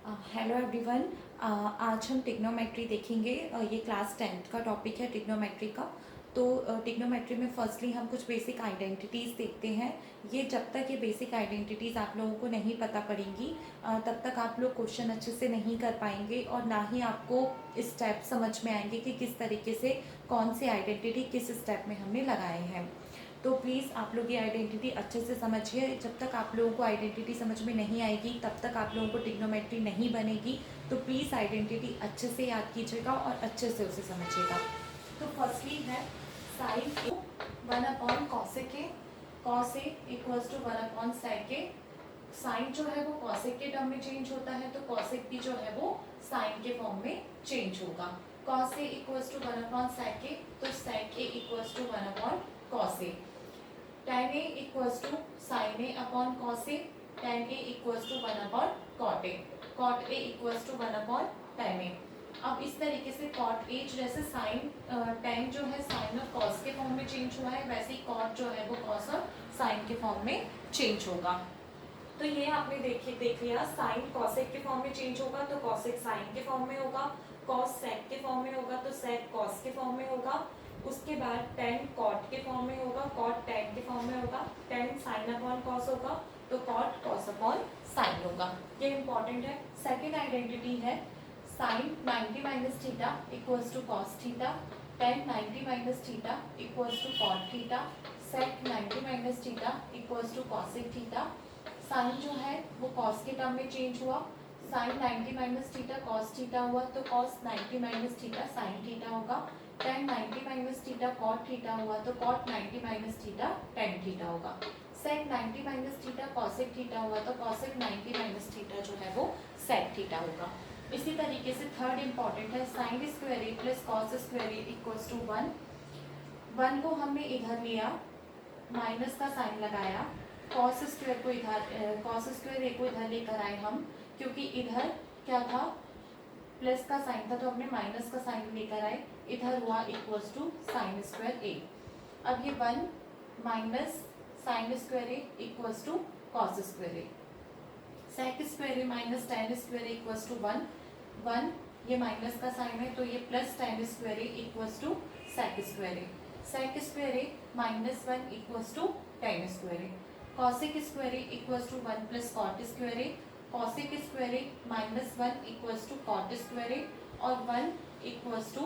Hello everyone. आज हम trigonometry देखेंगे। ये क्लास 10th का टॉपिक है टिग्नोमेट्री का। तो टिग्नोमेट्री में फर्स्टली हम कुछ बेसिक आइडेंटिटीज़ देखते हैं। ये जब तक ये बेसिक आइडेंटिटीज़ आप लोगों को नहीं पता पड़ेंगी तब तक आप लोग क्वेश्चन अच्छे से नहीं कर पाएंगे और ना ही आपको स्टेप समझ में आएंगे कि किस तरीके से कौन सी आइडेंटिटी किस स्टेप में हमने लगाए हैं। तो प्लीज़ आप लोग ये आइडेंटिटी अच्छे से समझिए। जब तक आप लोगों को आइडेंटिटी समझ में नहीं आएगी तब तक आप लोगों को टिग्नोमेट्री नहीं बनेगी। तो प्लीज़ आइडेंटिटी अच्छे से याद कीजिएगा और अच्छे से उसे समझिएगा। तो फर्स्टली है sine A 1/cos A, cos A equals to 1/sec A. Sine जो है वो कॉसेक के टर्म में चेंज होता है तो कॉसेक भी जो है वो साइन के फॉर्म में चेंज होगा। cos A equals to 1/sec A, तो sec A equals to 1/cos A. tan a equals to sin a upon cos a, tan a equals to 1/cot a, cot a equals to 1/tan a। अब इस तरीके से cot a जैसे sin tan जो है sin और cos के form में चेंज हुआ है, वैसे ही cot जो है वो cos और sin के फॉर्म में चेंज होगा। तो ये आपने देख लिया, साइन कॉसेक के फॉर्म में चेंज होगा तो कॉसेक साइन के फॉर्म में होगा, कॉस सेक के फॉर्म में होगा तो सेक कॉस के फॉर्म में होगा। उसके बाद टेन कॉट के फॉर्म में होगा, कॉट टेन के फॉर्म में होगा, टेन साइन अपॉन कॉस होगा तो कॉट कॉस अपॉन साइन होगा। ये इंपॉर्टेंट है। सेकेंड आइडेंटिटी है sine 90 minus theta equals to cos theta, tan 90 minus theta equals to cot theta, sec 90 minus theta equals to cosec theta. Sine जो है वो cos के टर्म में change हुआ, sine 90 minus theta cos theta हुआ तो cos 90 minus theta sine theta होगा। Tan 90 minus theta cot theta हुआ तो cot 90 minus theta tan theta होगा। सेक 90 माइनस थीटा कॉसेक थीटा हुआ तो कॉसेक 90 माइनस थीटा जो है वो सेक थीटा होगा। इसी तरीके से थर्ड इंपॉर्टेंट है sine square A plus cos square A equals to 1। 1 को हमने इधर लिया, माइनस का साइन लगाया, कॉस स्क्वायर को इधर कॉस स्क्वायर ए को इधर लेकर आए हम, क्योंकि इधर क्या था प्लस का साइन था तो हमने माइनस का साइन लेकर आए, इधर हुआ equals to sine square A. अब ये 1 minus sine square A equals to cos square A, sec square A minus tan square A equals to 1। 1 ये माइनस का साइन है तो ये plus tan square A equals to sec square A, sec square A minus 1 equals to tan square A, cosec square A equals to 1 plus cot square A, cosec square A minus 1 equals to cot square A और 1 equals to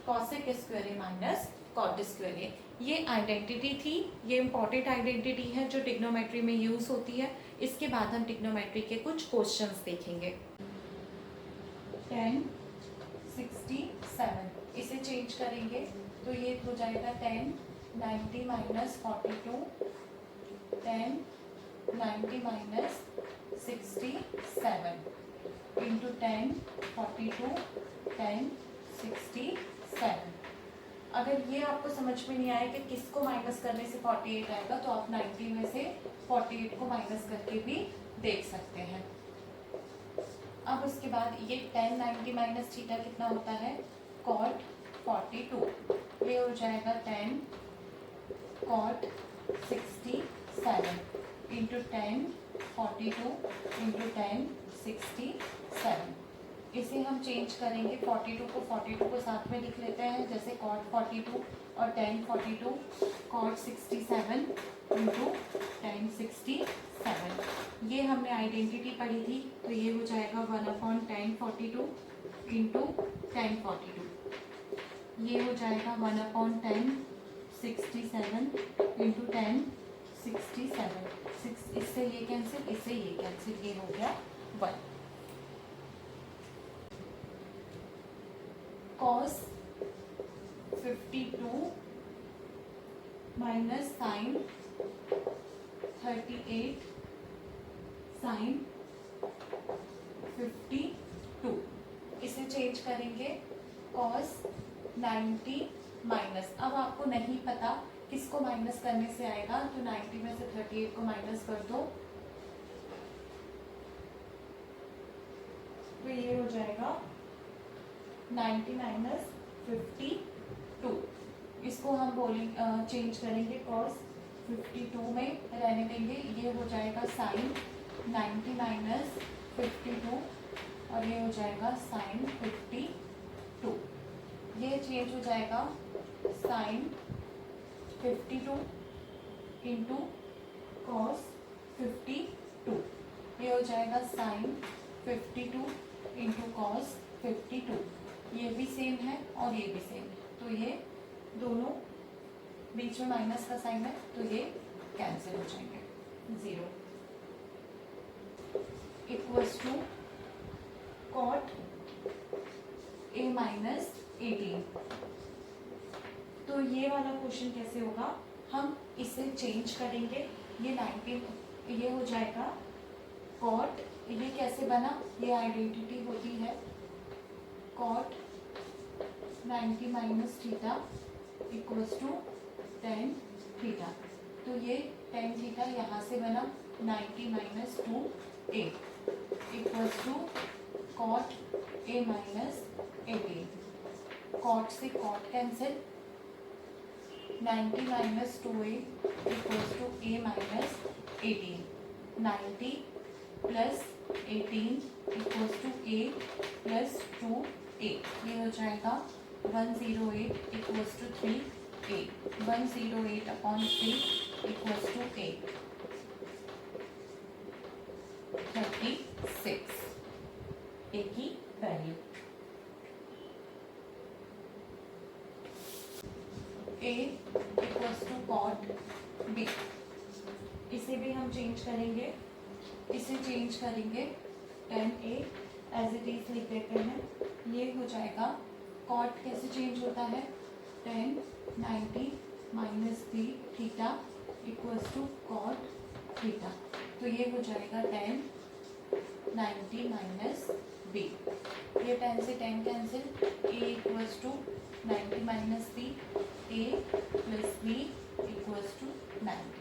cosec square A minus cot square A. ये identity थी, ये important identity है जो trigonometry में use होती है। इसके बाद हम टिग्नोमेट्री के कुछ क्वेश्चंस देखेंगे। 10 67 इसे चेंज करेंगे तो ये हो जाएगा 10 90 माइनस 42, 10 90 माइनस 67 इंटू 10 42 10 67। अगर ये आपको समझ में नहीं आए कि किसको माइनस करने से 48 आएगा तो आप 90 में से 48 को माइनस करके भी देख सकते हैं। अब उसके बाद ये 10 90 माइनस थीटा कितना होता है कॉट 42, ये हो जाएगा 10 कॉट 67 इंटू 10 42 इंटू 10 67। इसे हम चेंज करेंगे, 42 को साथ में लिख लेते हैं, जैसे कॉट 42 और 10 42 कॉट 67 इंटू 10 67। ये हमने आइडेंटिटी पढ़ी थी तो ये हो जाएगा 1/10 42 इंटू 10 42। ये हो जाएगा 1/10 67 इंटू 10 67। इससे ये कैंसिल, इससे ये कैंसिल, ये हो गया 1। कॉस 52 माइनस साइन 38 साइन 52, इसे चेंज करेंगे कॉस 90 माइनस। अब आपको नहीं पता किसको माइनस करने से आएगा तो 90 में से 38 को माइनस कर दो तो ये हो जाएगा 90 माइनस 52। इसको हम बोलेंगे चेंज करेंगे कॉस 52 में रहने देंगे, ये हो जाएगा साइन 90 माइनस 52 और ये हो जाएगा साइन 52। ये चेंज हो जाएगा साइन 52 इंटू कॉस 52। ये हो जाएगा साइन 52 इंटू कॉस 52। ये भी सेम है और ये भी सेम है, तो ये दोनों बीच में माइनस का साइन है, तो ये कैंसिल हो जाएंगे। 0 equals to cot A minus 18। तो ये वाला क्वेश्चन कैसे होगा, हम इसे चेंज करेंगे। ये 19 ये हो जाएगा कॉट, ये कैसे बना, ये आइडेंटिटी होती है cot 90 minus theta equals to tan theta. तो ये टेन थीटा यहाँ से बना 90 minus 2a equals to cot a minus 18। Cot से cot cancel, 90 minus 2a equals to a minus 18। 90 plus 18 equals to a plus 2a। ये हो जाएगा 108 equals to 3a। 108 upon 3 equals to a 36 a की value. a equals to cot b, इसे भी हम change करेंगे। इसे चेंज करेंगे 10a एज इट इज लिख देते हैं। ये हो जाएगा कॉट कैसे चेंज होता है, 10 90 minus b theta equals to cot theta. तो ये हो जाएगा 10 90 माइनस b। ये 10 से 10 cancel, a equals to 90 minus b, a plus b equals to 90।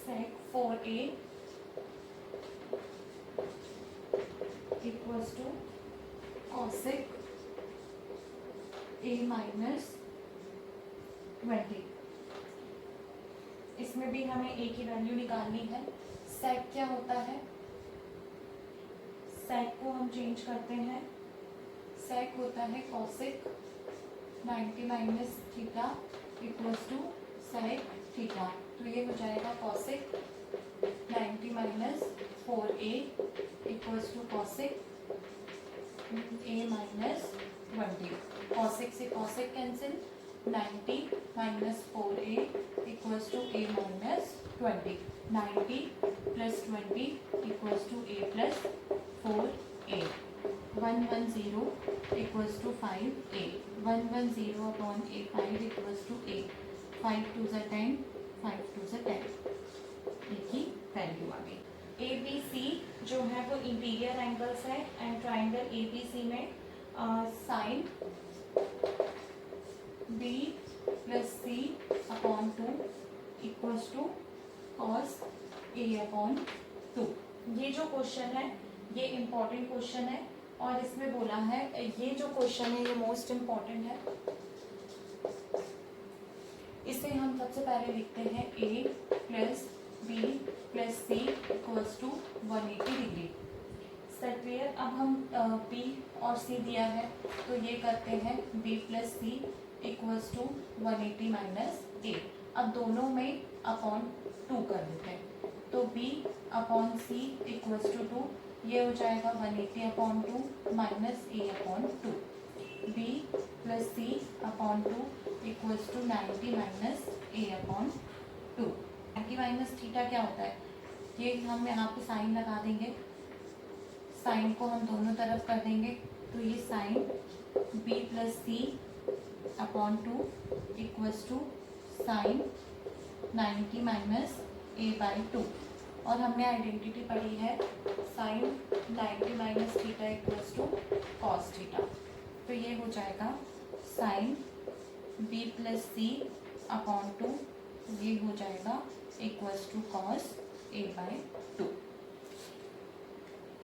sec 4a equals to cosec a minus 20। इसमें भी हमें a की वैल्यू निकालनी है। sec क्या होता है, sec को हम चेंज करते हैं। sec होता है cosec 90 minus theta equals to sec theta. तो ये हो जाएगा cosec 90 minus 4a equals to cosec a minus 20। cosec से cosec cancel, 90 minus 4a equals to a minus 20। 90 plus 20 equals to a plus 4a। 110 equals to 5a। 110 upon a 5 equals to a। 5 2 ज़ा 10, 5 2 ज़ा 10। ए की value आ गई। ए B सी जो है वो interior angles है and triangle A B C में sine B plus C upon 2 equals to cos A upon 2। ये जो क्वेश्चन है ये इम्पॉर्टेंट क्वेश्चन है और इसमें बोला है, ये जो क्वेश्चन है ये मोस्ट इम्पॉर्टेंट है। इसे हम सबसे पहले लिखते हैं a plus B plus C equals to 180 degree. Set clear. अब हम b और c दिया है तो ये करते हैं b plus C equals to 180 minus a। अब दोनों में अपॉन 2 कर देते हैं, तो b upon c equals to 2। ये हो जाएगा 180 upon 2 minus a upon 2। b plus C upon 2 equals to 90 minus a upon 2। 90 minus theta क्या होता है, ये हम यहाँ पे साइन लगा देंगे। साइन को हम दोनों तरफ कर देंगे, तो ये sine b plus C upon 2 equals to sine 90 minus a by 2। और हमने आइडेंटिटी पढ़ी है sine 90 minus theta equals to cos theta. तो ये हो जाएगा साइन b प्लस सी अपॉन 2, ये हो जाएगा equals to cos a by 2।